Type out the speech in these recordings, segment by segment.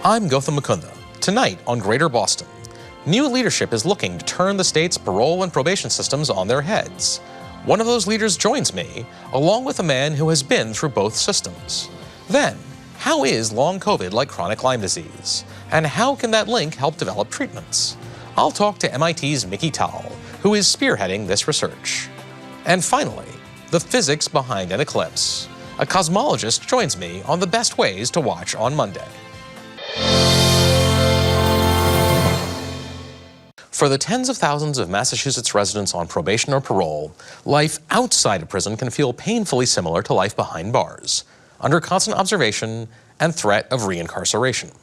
I'm Gautam Mukunda. Tonight on Greater Boston, new leadership is looking to turn the state's parole and probation systems on their heads. One of those leaders joins me, along with a man who has been through both systems. Then, how is long COVID like chronic Lyme disease? And how can that link help develop treatments? I'll talk to MIT's Mikki Tal, who is spearheading this research. And finally, the physics behind an eclipse. A cosmologist joins me on the best ways to watch on Monday. For the tens of thousands of Massachusetts residents on probation or parole, life outside of prison can feel painfully similar to life behind bars, under constant observation and threat of reincarceration.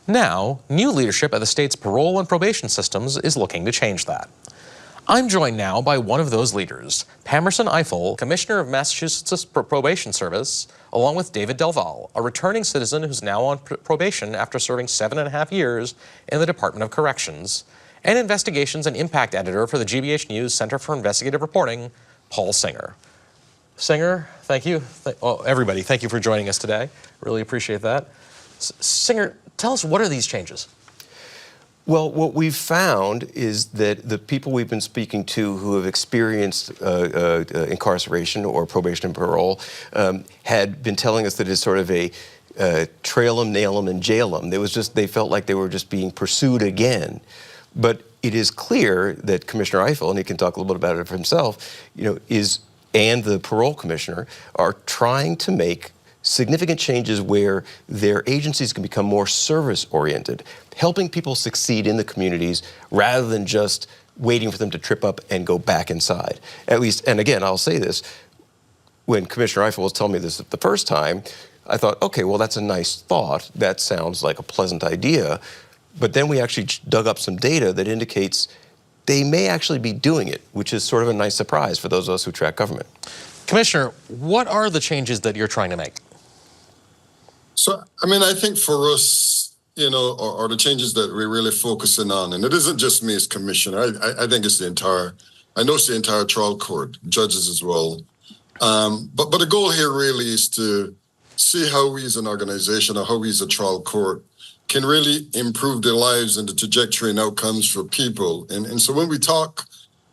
Now, new leadership at the state's parole and probation systems is looking to change that. I'm joined now by one of those leaders, Pamerson Ifill, Commissioner of Massachusetts Probation Service, along with David Delvalle, a returning citizen who's now on probation after serving 7.5 years in the Department of Corrections, and Investigations and Impact Editor for the GBH News Center for Investigative Reporting, Paul Singer. Singer, thank you. Everybody, thank you for joining us today. Really appreciate that. Singer, tell us, what are these changes? Well, what we've found is that the people we've been speaking to who have experienced incarceration or probation and parole had been telling us that it's sort of a trail 'em, nail 'em, and jail 'em. They felt like they were just being pursued again. But it is clear that Commissioner Ifill, and he can talk a little bit about it for himself, and the parole commissioner are trying to make significant changes where their agencies can become more service-oriented, helping people succeed in the communities rather than just waiting for them to trip up and go back inside. At least, and again, I'll say this, when Commissioner Ifill was telling me this the first time, I thought, okay, well, that's a nice thought. That sounds like a pleasant idea. But then we actually dug up some data that indicates they may actually be doing it, which is sort of a nice surprise for those of us who track government. Commissioner, what are the changes that you're trying to make? So, I think for us, are the changes that we're really focusing on, and it isn't just me as commissioner. I think it's the entire trial court, judges as well. But the goal here really is to see how we as an organization or how we as a trial court can really improve their lives and the trajectory and outcomes for people. And so when we talk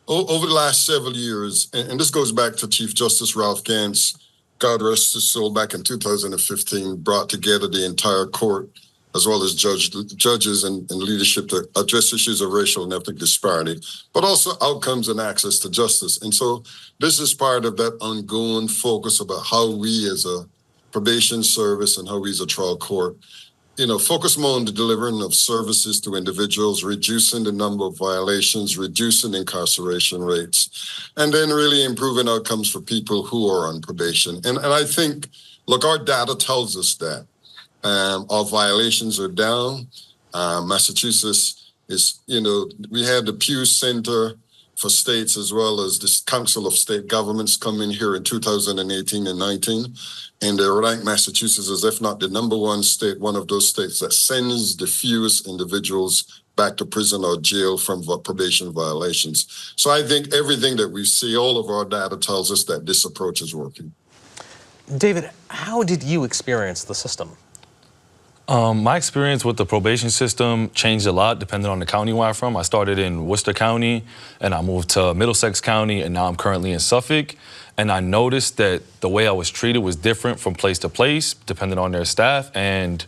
over the last several years, and this goes back to Chief Justice Ralph Gantz, God rest his soul, back in 2015, brought together the entire court, as well as judges and leadership to address issues of racial and ethnic disparity, but also outcomes and access to justice. And so this is part of that ongoing focus about how we as a probation service and how we as a trial court focus more on the delivering of services to individuals, reducing the number of violations, reducing incarceration rates, and then really improving outcomes for people who are on probation. And I think, look, our data tells us that our violations are down. Massachusetts is, we had the Pew Center for States as well as this Council of State Governments come in here in 2018 and 19. And they rank Massachusetts as, if not the #1 state, one of those states that sends the fewest individuals back to prison or jail from probation violations. So I think everything that we see, all of our data tells us that this approach is working. David, how did you experience the system? My experience with the probation system changed a lot depending on the county where I'm from. I started in Worcester County, and I moved to Middlesex County, and now I'm currently in Suffolk. And I noticed that the way I was treated was different from place to place, depending on their staff. And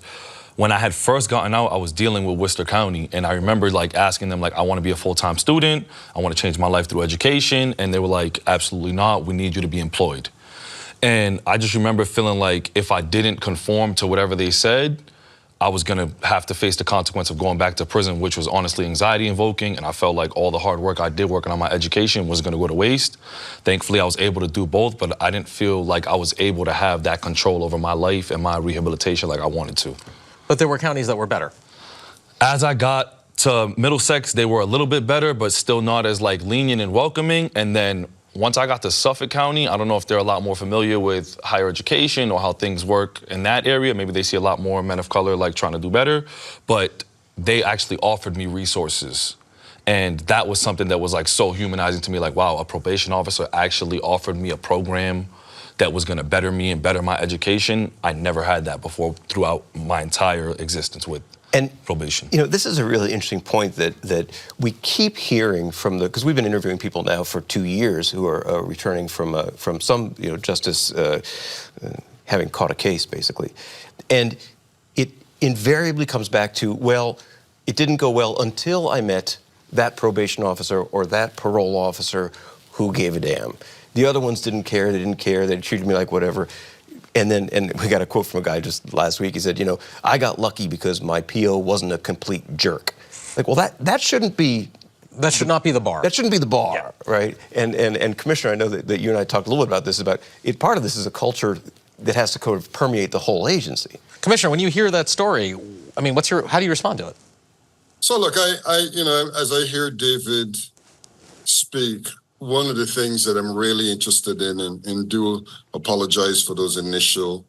when I had first gotten out, I was dealing with Worcester County. And I remember asking them, I want to be a full-time student. I want to change my life through education. And they were like, absolutely not. We need you to be employed. And I just remember feeling like if I didn't conform to whatever they said, I was going to have to face the consequence of going back to prison, which was honestly anxiety-invoking, and I felt like all the hard work I did working on my education was going to go to waste. Thankfully, I was able to do both, but I didn't feel like I was able to have that control over my life and my rehabilitation like I wanted to. But there were counties that were better. As I got to Middlesex, they were a little bit better, but still not as lenient and welcoming. And then once I got to Suffolk County, I don't know if they're a lot more familiar with higher education or how things work in that area. Maybe they see a lot more men of color trying to do better, but they actually offered me resources. And that was something that was so humanizing to me, wow, a probation officer actually offered me a program that was gonna better me and better my education. I never had that before throughout my entire existence with And probation. you know, this is a really interesting point that we keep hearing from because we've been interviewing people now for 2 years who are returning from some justice having caught a case basically, and it invariably comes back to, well, it didn't go well until I met that probation officer or that parole officer who gave a damn. The other ones didn't care. They didn't care. They treated me like whatever. And we got a quote from a guy just last week. He said, I got lucky because my PO wasn't a complete jerk. Like, well, that shouldn't be. That should not be the bar. That shouldn't be the bar, Yeah. right? And Commissioner, I know that you and I talked a little bit about this. Part of this is a culture that has to kind of permeate the whole agency. Commissioner, when you hear that story, I mean, how do you respond to it? So look, as I hear David speak, one of the things that I'm really interested in, and do apologize for those initial,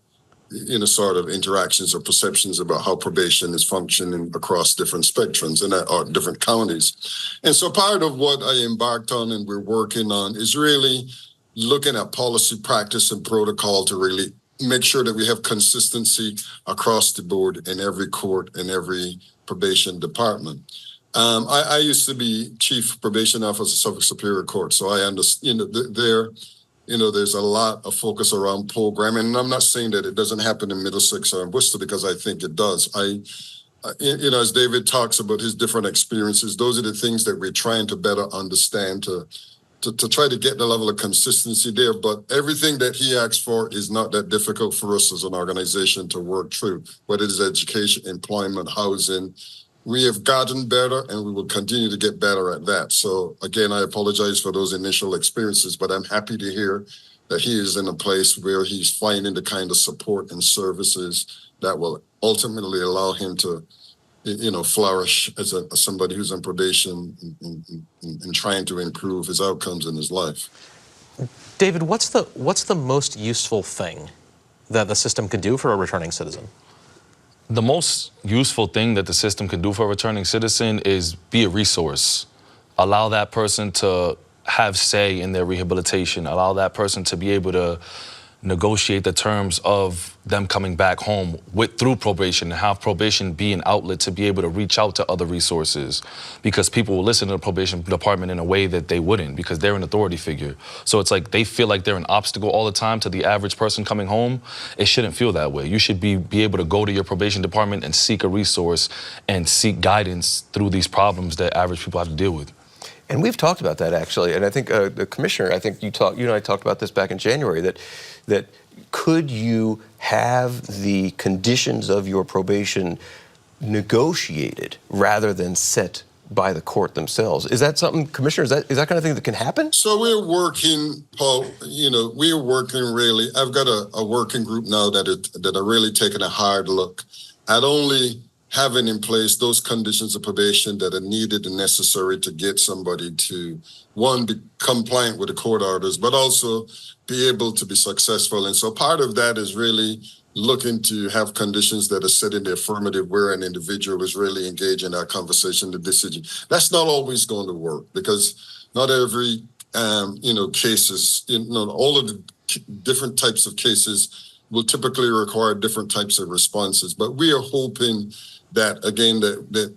sort of interactions or perceptions about how probation is functioning across different spectrums or different counties. And so part of what I embarked on and we're working on is really looking at policy, practice, and protocol to really make sure that we have consistency across the board in every court and every probation department. I used to be chief probation officer of Suffolk Superior Court, so I understand there's a lot of focus around programming, and I'm not saying that it doesn't happen in Middlesex or in Worcester, because I think it does. As David talks about his different experiences, those are the things that we're trying to better understand to try to get the level of consistency there. But everything that he asks for is not that difficult for us as an organization to work through, whether it is education, employment, housing. We have gotten better, and we will continue to get better at that. So again, I apologize for those initial experiences, but I'm happy to hear that he is in a place where he's finding the kind of support and services that will ultimately allow him to, flourish as somebody who's on probation and trying to improve his outcomes in his life. David, what's the most useful thing that the system can do for a returning citizen? The most useful thing that the system can do for a returning citizen is be a resource. Allow that person to have say in their rehabilitation. Allow that person to be able to negotiate the terms of them coming back home through probation, and have probation be an outlet to be able to reach out to other resources, because people will listen to the probation department in a way that they wouldn't, because they're an authority figure. So it's like they feel like they're an obstacle all the time to the average person coming home. It shouldn't feel that way. You should be able to go to your probation department and seek a resource and seek guidance through these problems that average people have to deal with. And we've talked about that, actually. And I think the Commissioner, I think you and I talked about this back in January, that could you have the conditions of your probation negotiated rather than set by the court themselves? Is that something, Commissioner, is that kind of thing that can happen? So we're working, Paul, we're working really, I've got a working group now that are really taking a hard look at only having in place those conditions of probation that are needed and necessary to get somebody to, one, be compliant with the court orders, but also be able to be successful. And so part of that is really looking to have conditions that are set in the affirmative, where an individual is really engaged in that conversation, the decision. That's not always going to work, because not every, cases, all of the different types of cases will typically require different types of responses. But we are hoping that, again, that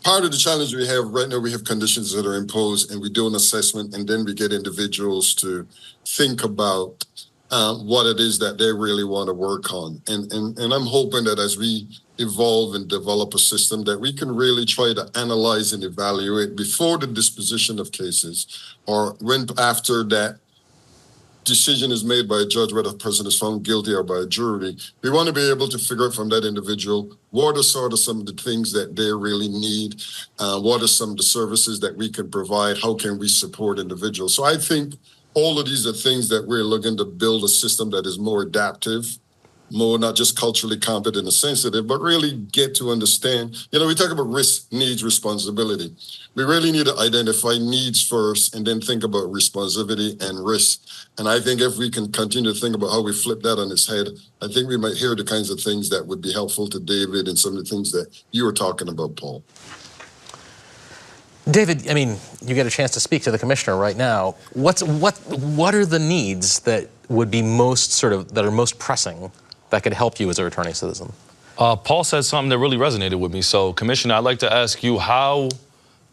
part of the challenge we have right now, we have conditions that are imposed, and we do an assessment, and then we get individuals to think about what it is that they really want to work on. And I'm hoping that as we evolve and develop a system, that we can really try to analyze and evaluate before the disposition of cases, or after that decision is made by a judge, whether the person is found guilty or by a jury. We want to be able to figure out from that individual what are sort of some of the things that they really need, what are some of the services that we can provide, how can we support individuals. So I think all of these are things that we're looking to build a system that is more adaptive, more not just culturally competent and sensitive, but really get to understand, we talk about risk, needs, responsibility. We really need to identify needs first and then think about responsibility and risk. And I think if we can continue to think about how we flip that on its head, I think we might hear the kinds of things that would be helpful to David and some of the things that you were talking about, Paul. David, I mean, you get a chance to speak to the Commissioner right now. What are the needs that would be most that are most pressing that could help you as a returning citizen? Paul said something that really resonated with me. So, Commissioner, I'd like to ask you, how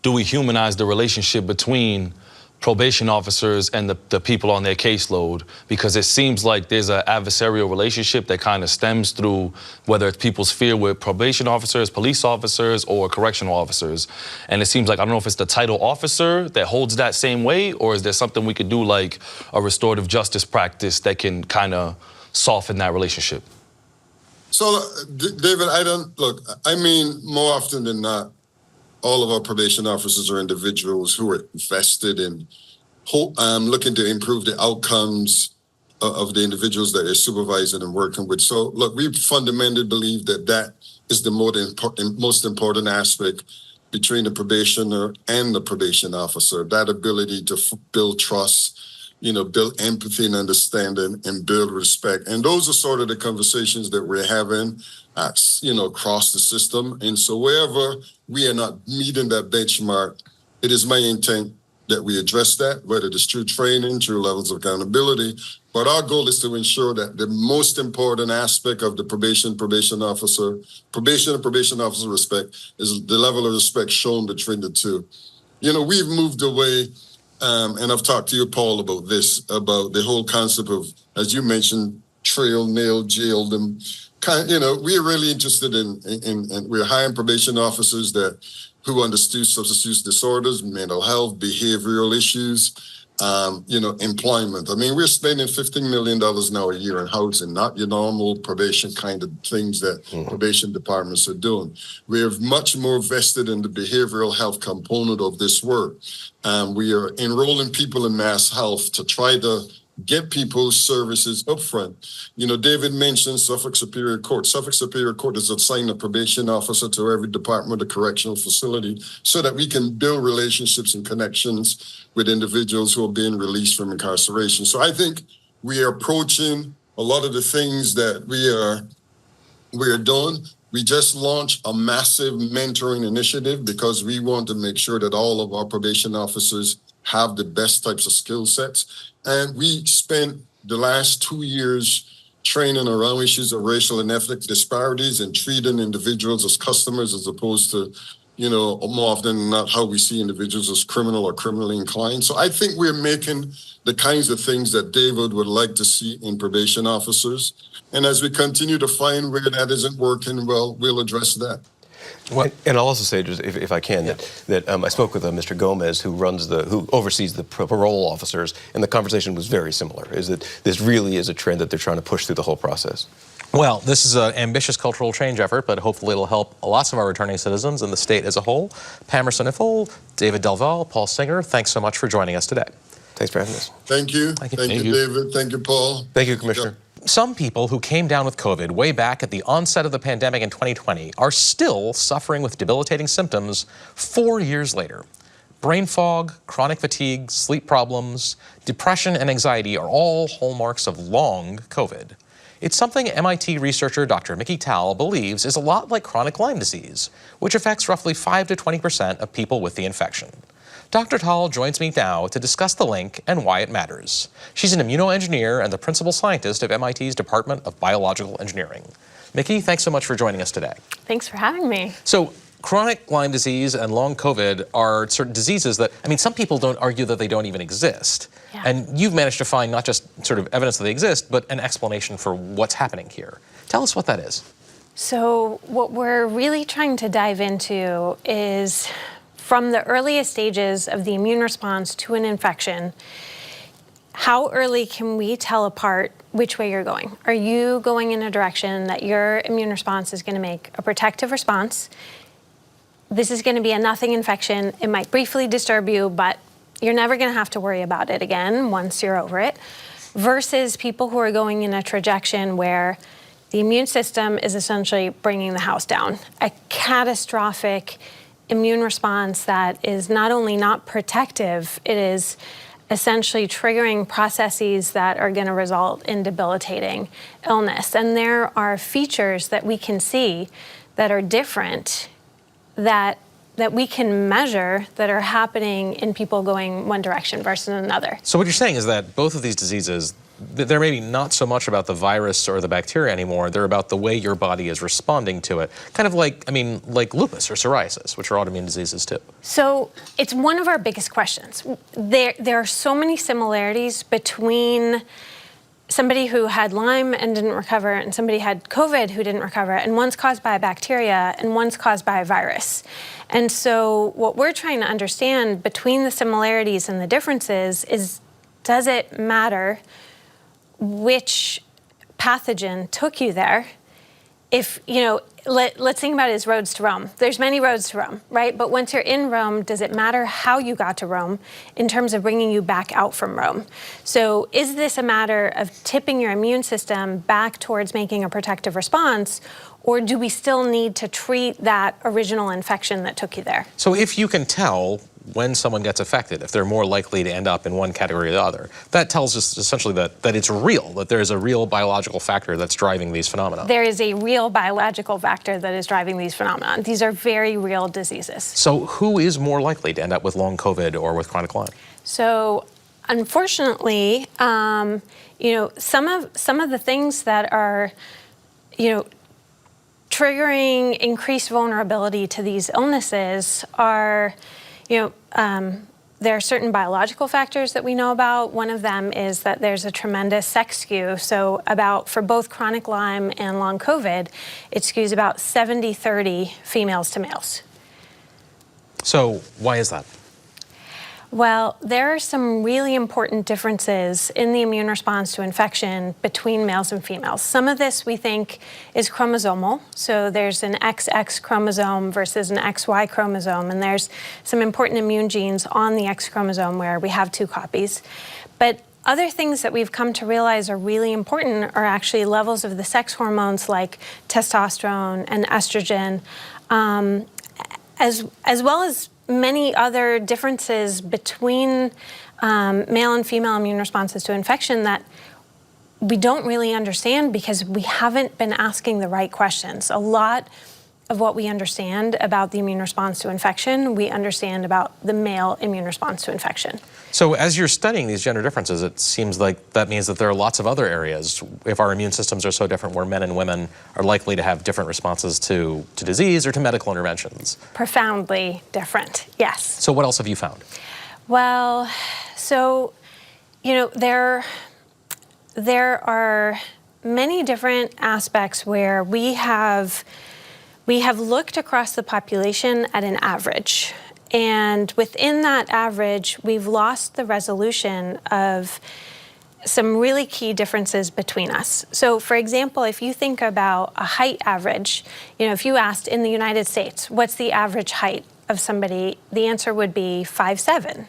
do we humanize the relationship between probation officers and the people on their caseload? Because it seems like there's an adversarial relationship that kind of stems through whether it's people's fear with probation officers, police officers, or correctional officers. And it seems like, I don't know if it's the title officer that holds that same way, or is there something we could do like a restorative justice practice that can kind of soften that relationship? So, David, I mean, more often than not, all of our probation officers are individuals who are invested in looking to improve the outcomes of the individuals that they're supervising and working with. So, look, we fundamentally believe that is the most important aspect between the probationer and the probation officer, that ability to build trust, build empathy and understanding, and build respect. And those are sort of the conversations that we're having, across the system. And so wherever we are not meeting that benchmark, it is my intent that we address that, whether it's through training, through levels of accountability. But our goal is to ensure that the most important aspect of the probation and probation officer respect is the level of respect shown between the two. We've moved away. And I've talked to you, Paul, about the whole concept of, as you mentioned, trail, nail, jail them. We're really interested in we're hiring probation officers who understand substance use disorders, mental health, behavioral issues, employment. I mean, we're spending $15 million now a year in housing, not your normal probation kind of things that probation departments are doing. We're much more vested in the behavioral health component of this work. We are enrolling people in mass health to try to get people's services up front. David mentioned Suffolk Superior Court. Suffolk Superior Court has assigned a probation officer to every department of correctional facility so that we can build relationships and connections with individuals who are being released from incarceration. So I think we are approaching a lot of the things that we are doing. We just launched a massive mentoring initiative because we want to make sure that all of our probation officers have the best types of skill sets. And we spent the last 2 years training around issues of racial and ethnic disparities and treating individuals as customers as opposed to, more often than not how we see individuals as criminal or criminally inclined. So I think we're making the kinds of things that David would like to see in probation officers. And as we continue to find where that isn't working well, we'll address that. Well, and I'll also say, just if I can, that I spoke with Mr. Gomez, who oversees the parole officers, and the conversation was very similar. Is that this really is a trend that they're trying to push through the whole process? Well, this is an ambitious cultural change effort, but hopefully it'll help lots of our returning citizens and the state as a whole. Pamerson Ifill, David Delvalle, Paul Singer, thanks so much for joining us today. Thanks for having us. Thank you. Thank you, David. Thank you, Paul. Thank you, Commissioner. Some people who came down with COVID way back at the onset of the pandemic in 2020 are still suffering with debilitating symptoms 4 years later. Brain fog, chronic fatigue, sleep problems, depression, and anxiety are all hallmarks of long COVID. It's something MIT researcher Dr. Mikki Tal believes is a lot like chronic Lyme disease, which affects roughly 5 to 20% of people with the infection. Dr. Tal joins me now to discuss the link and why it matters. She's an immunoengineer and the principal scientist of MIT's Department of Biological Engineering. Mikki, thanks so much for joining us today. Thanks for having me. So, chronic Lyme disease and long COVID are certain diseases that, some people don't argue that they don't even exist. Yeah. And you've managed to find not just sort of evidence that they exist, but an explanation for what's happening here. Tell us what that is. So, what we're really trying to dive into is from the earliest stages of the immune response to an infection, how early can we tell apart which way you're going? Are you going in a direction that your immune response is going to make a protective response? This is going to be a nothing infection. It might briefly disturb you, but you're never going to have to worry about it again once you're over it. Versus people who are going in a trajectory where the immune system is essentially bringing the house down. A catastrophic immune response that is not only not protective, it is essentially triggering processes that are going to result in debilitating illness. And there are features that we can see that are different that we can measure that are happening in people going one direction versus another. So what you're saying is that both of these diseases, they're maybe not so much about the virus or the bacteria anymore. They're about the way your body is responding to it. Kind of like, I mean, like lupus or psoriasis, which are autoimmune diseases too. So it's one of our biggest questions. There are so many similarities between somebody who had Lyme and didn't recover and somebody had COVID who didn't recover, and one's caused by a bacteria and one's caused by a virus. And so what we're trying to understand between the similarities and the differences is, does it matter which pathogen took you there? If, you know, let's think about it as roads to Rome. There's many roads to Rome, right? But once you're in Rome, does it matter how you got to Rome in terms of bringing you back out from Rome? So is this a matter of tipping your immune system back towards making a protective response, or do we still need to treat that original infection that took you there? So if you can tell when someone gets affected, if they're more likely to end up in one category or the other, that tells us essentially that it's real, that there's a real biological factor that's driving these phenomena. There is a real biological factor that is driving these phenomena. These are very real diseases. So who is more likely to end up with long COVID or with chronic Lyme? So unfortunately, you know, some of the things that are, you know, triggering increased vulnerability to these illnesses are, you know, there are certain biological factors that we know about. One of them is that there's a tremendous sex skew. So for both chronic Lyme and long COVID, it skews about 70-30 females to males. So why is that? Well, there are some really important differences in the immune response to infection between males and females. Some of this we think is chromosomal. So there's an XX chromosome versus an XY chromosome, and there's some important immune genes on the X chromosome where we have 2 copies. But other things that we've come to realize are really important are actually levels of the sex hormones like testosterone and estrogen, as well as many other differences between male and female immune responses to infection that we don't really understand because we haven't been asking the right questions. A lot of what we understand about the immune response to infection, we understand about the male immune response to infection. So as you're studying these gender differences, it seems like that means that there are lots of other areas, if our immune systems are so different, where men and women are likely to have different responses to disease or to medical interventions. Profoundly different, yes. So what else have you found? Well, so, you know, there are many different aspects where we have looked across the population at an average. And within that average, we've lost the resolution of some really key differences between us. So for example, if you think about a height average, you know, if you asked in the United States, what's the average height of somebody, the answer would be 5'7".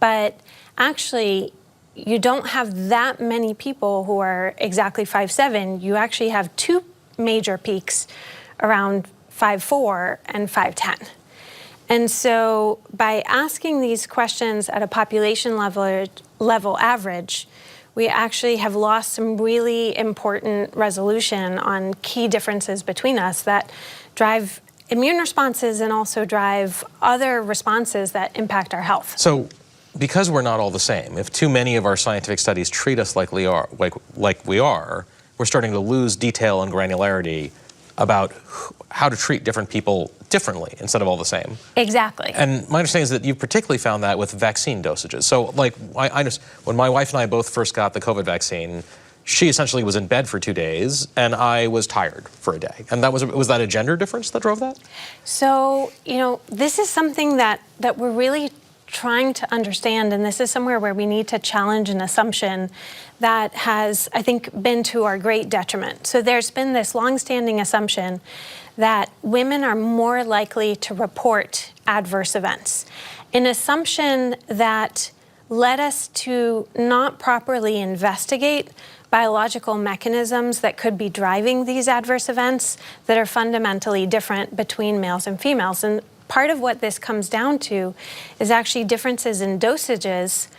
But actually, you don't have that many people who are exactly 5'7". You actually have 2 major peaks around 5'4" and 5'10". And so by asking these questions at a population level average, we actually have lost some really important resolution on key differences between us that drive immune responses and also drive other responses that impact our health. So because we're not all the same, if too many of our scientific studies treat us like we are, we're starting to lose detail and granularity about how to treat different people differently instead of all the same. Exactly. And my understanding is that you've particularly found that with vaccine dosages. So like, I just, when my wife and I both first got the COVID vaccine, she essentially was in bed for 2 days and I was tired for a day. And was that a gender difference that drove that? So, you know, this is something that we're really trying to understand, and this is somewhere where we need to challenge an assumption that has, I think, been to our great detriment. So there's been this longstanding assumption that women are more likely to report adverse events, an assumption that led us to not properly investigate biological mechanisms that could be driving these adverse events that are fundamentally different between males and females. And part of what this comes down to is actually differences in dosages,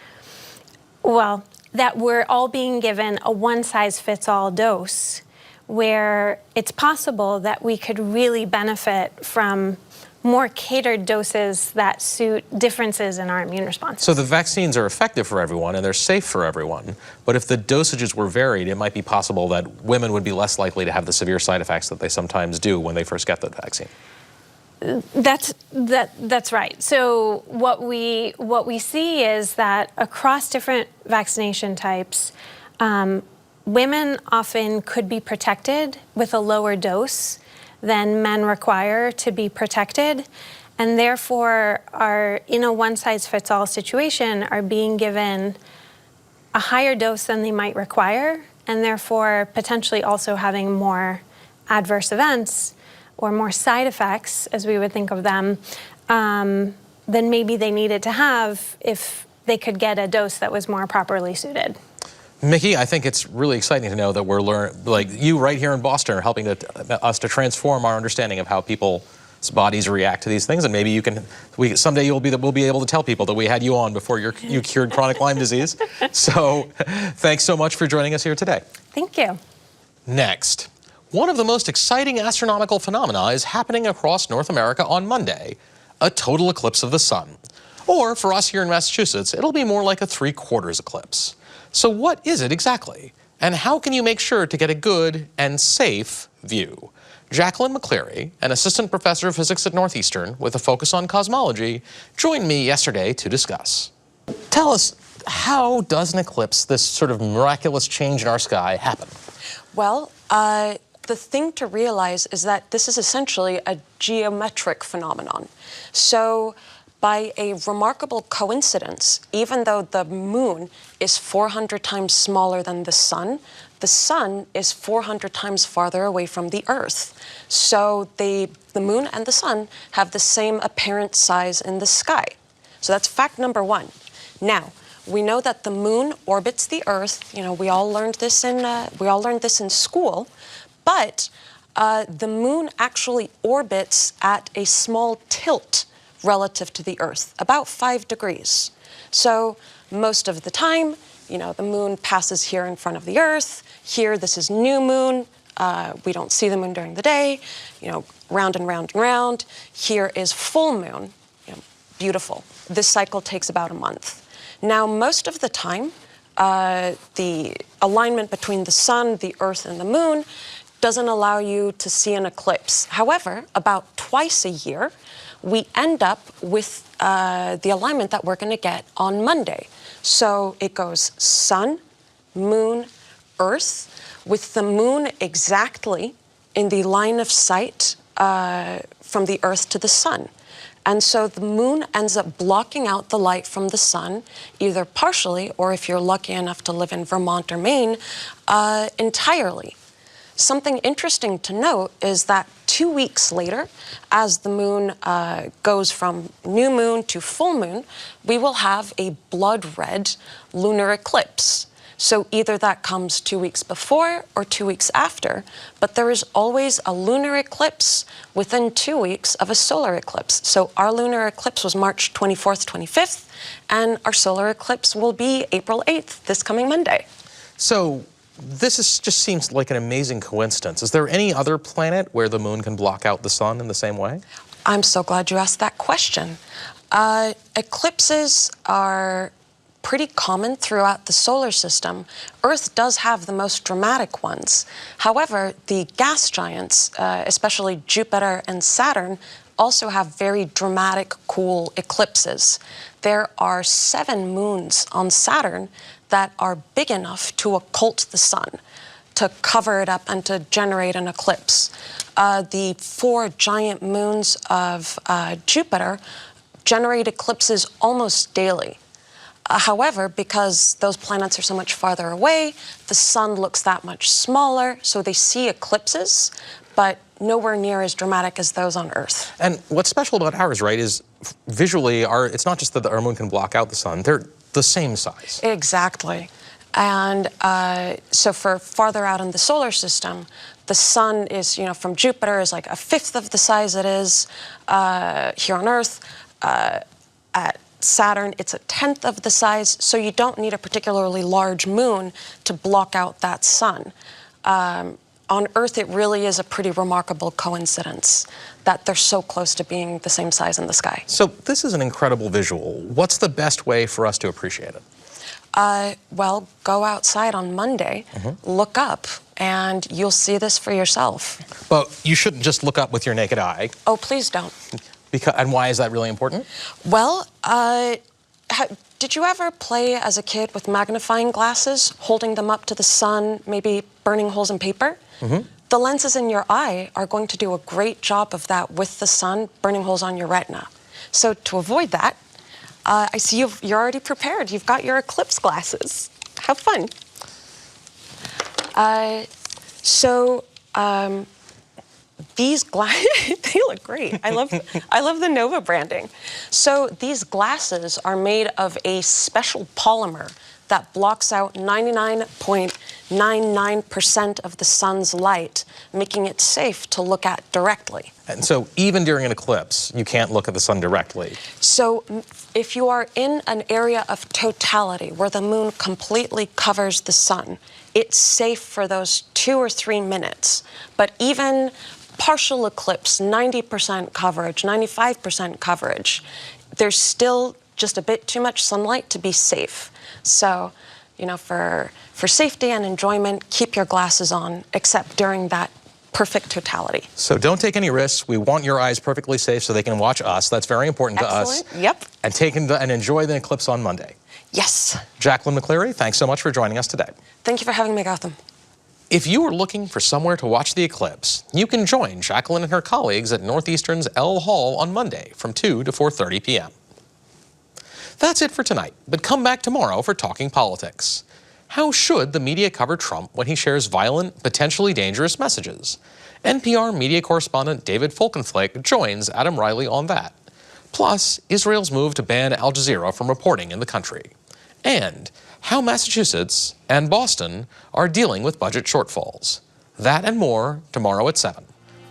well, that we're all being given a one-size-fits-all dose, where it's possible that we could really benefit from more catered doses that suit differences in our immune response. So the vaccines are effective for everyone and they're safe for everyone, but if the dosages were varied, it might be possible that women would be less likely to have the severe side effects that they sometimes do when they first get the vaccine. That's right. So what we see is that across different vaccination types, women often could be protected with a lower dose than men require to be protected, and therefore are in a one-size-fits-all situation are being given a higher dose than they might require, and therefore potentially also having more adverse events or more side effects, as we would think of them, than maybe they needed to have if they could get a dose that was more properly suited. Mikki, I think it's really exciting to know that we're like you right here in Boston are helping us to transform our understanding of how people's bodies react to these things, and maybe someday we'll be able to tell people that we had you on before you cured chronic Lyme disease. So thanks so much for joining us here today. Thank you. Next, one of the most exciting astronomical phenomena is happening across North America on Monday, a total eclipse of the sun. Or for us here in Massachusetts, it'll be more like a 3/4 eclipse. So what is it exactly? And how can you make sure to get a good and safe view? Jacqueline McCleary, an assistant professor of physics at Northeastern with a focus on cosmology, joined me yesterday to discuss. Tell us, how does an eclipse, this sort of miraculous change in our sky, happen? Well, the thing to realize is that this is essentially a geometric phenomenon. So by a remarkable coincidence, even though the moon is 400 times smaller than the sun is 400 times farther away from the Earth. So the moon and the sun have the same apparent size in the sky. So that's fact number one. Now, we know that the moon orbits the Earth. You know, we all learned this in school, but the moon actually orbits at a small tilt relative to the Earth, about 5 degrees. So most of the time, you know, the moon passes here in front of the Earth. Here, this is new moon. We don't see the moon during the day. You know, round and round and round. Here is full moon. You know, beautiful. This cycle takes about a month. Now, most of the time, the alignment between the sun, the Earth, and the moon doesn't allow you to see an eclipse. However, about twice a year, we end up with the alignment that we're going to get on Monday. So it goes sun, moon, Earth, with the moon exactly in the line of sight from the Earth to the sun. And so the moon ends up blocking out the light from the sun, either partially, or if you're lucky enough to live in Vermont or Maine, entirely. Something interesting to note is that 2 weeks later, as the moon goes from new moon to full moon, we will have a blood red lunar eclipse. So either that comes 2 weeks before or 2 weeks after, but there is always a lunar eclipse within 2 weeks of a solar eclipse. So our lunar eclipse was March 24th, 25th, and our solar eclipse will be April 8th, this coming Monday. So just seems like an amazing coincidence. Is there any other planet where the moon can block out the sun in the same way? I'm so glad you asked that question. Eclipses are pretty common throughout the solar system. Earth does have the most dramatic ones. However, the gas giants, especially Jupiter and Saturn, also have very dramatic, cool eclipses. There are 7 moons on Saturn that are big enough to occult the sun, to cover it up and to generate an eclipse. The 4 giant moons of Jupiter generate eclipses almost daily. However, because those planets are so much farther away, the sun looks that much smaller, so they see eclipses, but nowhere near as dramatic as those on Earth. And what's special about ours, right, is visually, it's not just that our moon can block out the sun, they're the same size. Exactly. And so for farther out in the solar system, the sun is, from Jupiter is like 1/5 of the size it is here on Earth. At Saturn, it's 1/10 of the size, so you don't need a particularly large moon to block out that sun. on Earth, it really is a pretty remarkable coincidence that they're so close to being the same size in the sky. So this is an incredible visual. What's the best way for us to appreciate it? Well, go outside on Monday, look up, and you'll see this for yourself. But you shouldn't just look up with your naked eye. Oh, please don't. And why is that really important? Well, did you ever play as a kid with magnifying glasses, holding them up to the sun, maybe burning holes in paper? The lenses in your eye are going to do a great job of that with the sun, burning holes on your retina. So to avoid that, I see you're already prepared. You've got your Eclipse glasses. Have fun. These glasses, they look great. I love the Nova branding. So these glasses are made of a special polymer that blocks out 99.99% of the sun's light, making it safe to look at directly. And so even during an eclipse, you can't look at the sun directly. So if you are in an area of totality where the moon completely covers the sun, it's safe for those 2 or 3 minutes. But even partial eclipse, 90% coverage, 95% coverage, there's still just a bit too much sunlight to be safe. So, you know, for safety and enjoyment, keep your glasses on, except during that perfect totality. So don't take any risks. We want your eyes perfectly safe so they can watch us. That's very important to us. Excellent. Yep. And enjoy the eclipse on Monday. Yes. Jacqueline McCleary, thanks so much for joining us today. Thank you for having me, Gautam. If you are looking for somewhere to watch the eclipse, you can join Jacqueline and her colleagues at Northeastern's L Hall on Monday from 2 to 4:30 p.m. That's it for tonight, but come back tomorrow for Talking Politics. How should the media cover Trump when he shares violent, potentially dangerous messages? NPR media correspondent David Folkenflik joins Adam Riley on that. Plus, Israel's move to ban Al Jazeera from reporting in the country. And how Massachusetts and Boston are dealing with budget shortfalls. That and more tomorrow at 7.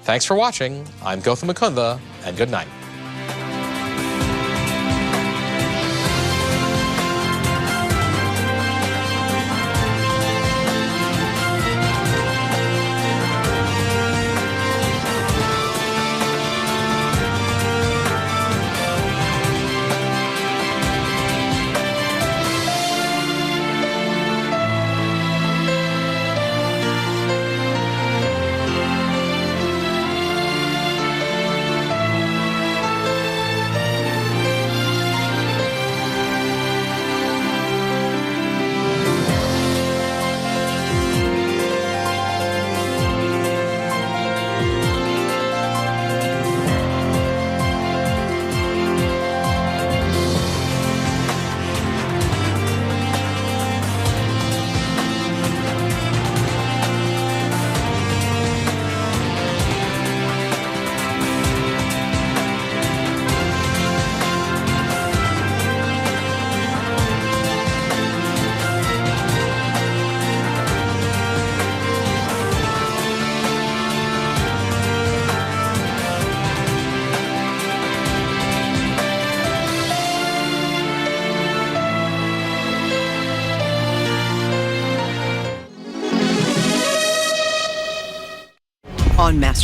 Thanks for watching. I'm Gautam Mukunda, and good night. On Master